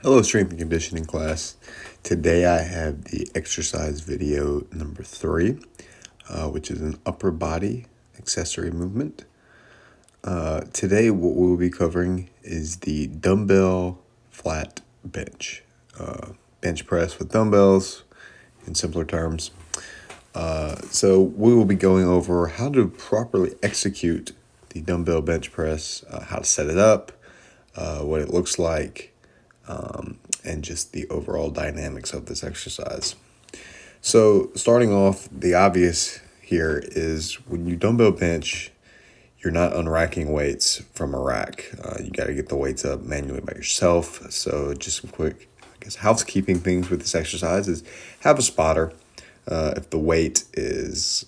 Hello, strength and conditioning class. Today I have the exercise video number 3, which is an upper body accessory movement. Today what we will be covering is the dumbbell flat bench. Bench press with dumbbells in simpler terms. So we will be going over how to properly execute the dumbbell bench press, how to set it up, what it looks like, and just the overall dynamics of this exercise. So starting off, the obvious here is when you dumbbell bench, you're not unracking weights from a rack. You got to get the weights up manually by yourself. So just some quick, housekeeping things with this exercise is have a spotter. If the weight is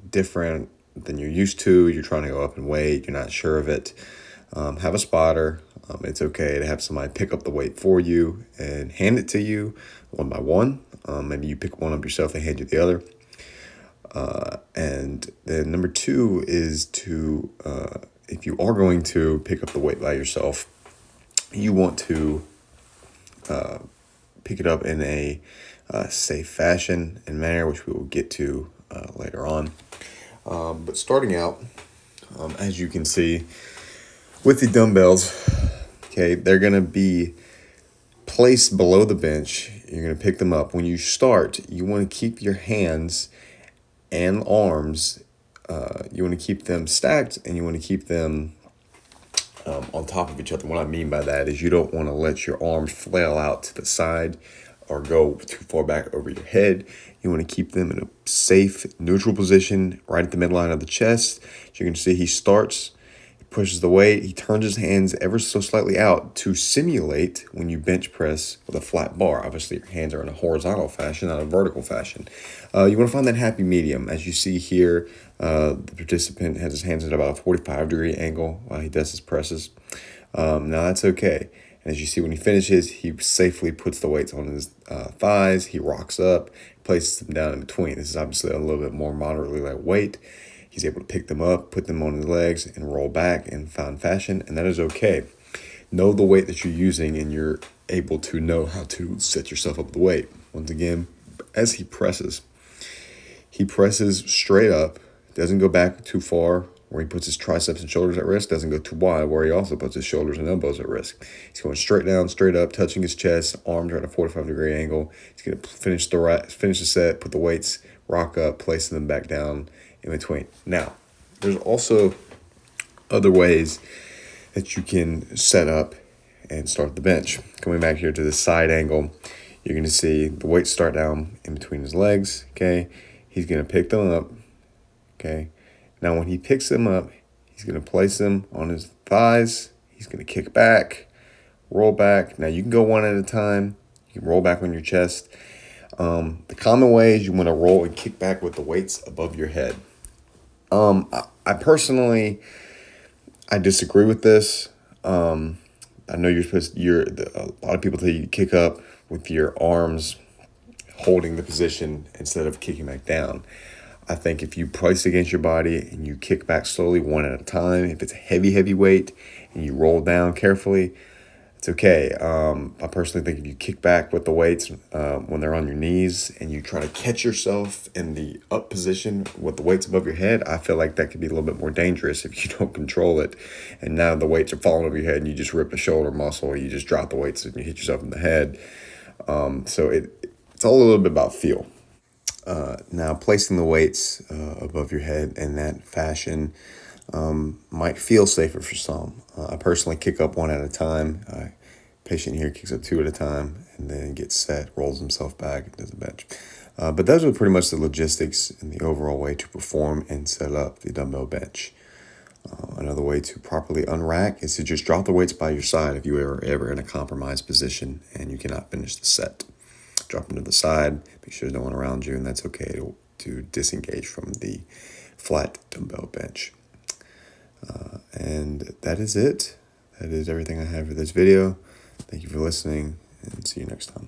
different than you're used to, you're trying to go up in weight, you're not sure of it, have a spotter. It's okay to have somebody pick up the weight for you and hand it to you one by one. Maybe you pick one up yourself and hand you the other. And then number 2 is to, if you are going to pick up the weight by yourself, you want to pick it up in a safe fashion and manner, which we will get to later on. But starting out, as you can see, with the dumbbells, okay, they're going to be placed below the bench. You're going to pick them up. When you start, you want to keep your hands and arms, you want to keep them stacked, and you want to keep them on top of each other. What I mean by that is you don't want to let your arms flail out to the side or go too far back over your head. You want to keep them in a safe, neutral position right at the midline of the chest. As you can see, he starts, he pushes the weight, he turns his hands ever so slightly out to simulate when you bench press with a flat bar. Obviously, your hands are in a horizontal fashion, not a vertical fashion. You want to find that happy medium. As you see here, the participant has his hands at about a 45-degree angle while he does his presses. Now, that's okay. And as you see, when he finishes, he safely puts the weights on his thighs. He rocks up, places them down in between. This is obviously a little bit more moderately lightweight. He's able to pick them up, put them on his legs, and roll back in fine fashion, and that is okay. Know the weight that you're using, and you're able to know how to set yourself up with the weight. Once again, as he presses straight up, doesn't go back too far, where he puts his triceps and shoulders at risk, doesn't go too wide, where he also puts his shoulders and elbows at risk. He's going straight down, straight up, touching his chest, arms are at a 45-degree angle. He's going to finish the set, put the weights, rock up, placing them back down in between. Now, there's also other ways that you can set up and start the bench. Coming back here to the side angle, you're going to see the weights start down in between his legs, okay? He's going to pick them up, okay? Now, when he picks them up, he's going to place them on his thighs. He's going to kick back, roll back. Now, you can go one at a time. You can roll back on your chest. The common way is you want to roll and kick back with the weights above your head. I personally, I disagree with this. I know a lot of people tell you to kick up with your arms holding the position instead of kicking back down. I think if you place against your body and you kick back slowly one at a time, if it's a heavy weight and you roll down carefully, it's okay. I personally think if you kick back with the weights when they're on your knees and you try to catch yourself in the up position with the weights above your head, I feel like that could be a little bit more dangerous if you don't control it. And now the weights are falling over your head and you just rip a shoulder muscle, or you just drop the weights and you hit yourself in the head. So it's all a little bit about feel. Now, placing the weights above your head in that fashion might feel safer for some. I personally kick up one at a time. Patient here kicks up 2 at a time and then gets set, rolls himself back, and does a bench. But those are pretty much the logistics and the overall way to perform and set up the dumbbell bench. Another way to properly unrack is to just drop the weights by your side if you are ever in a compromised position and you cannot finish the set. Drop them to the side, make sure there's no one around you, and that's okay to disengage from the flat dumbbell bench. And that is it. That is everything I have for this video. Thank you for listening, and see you next time.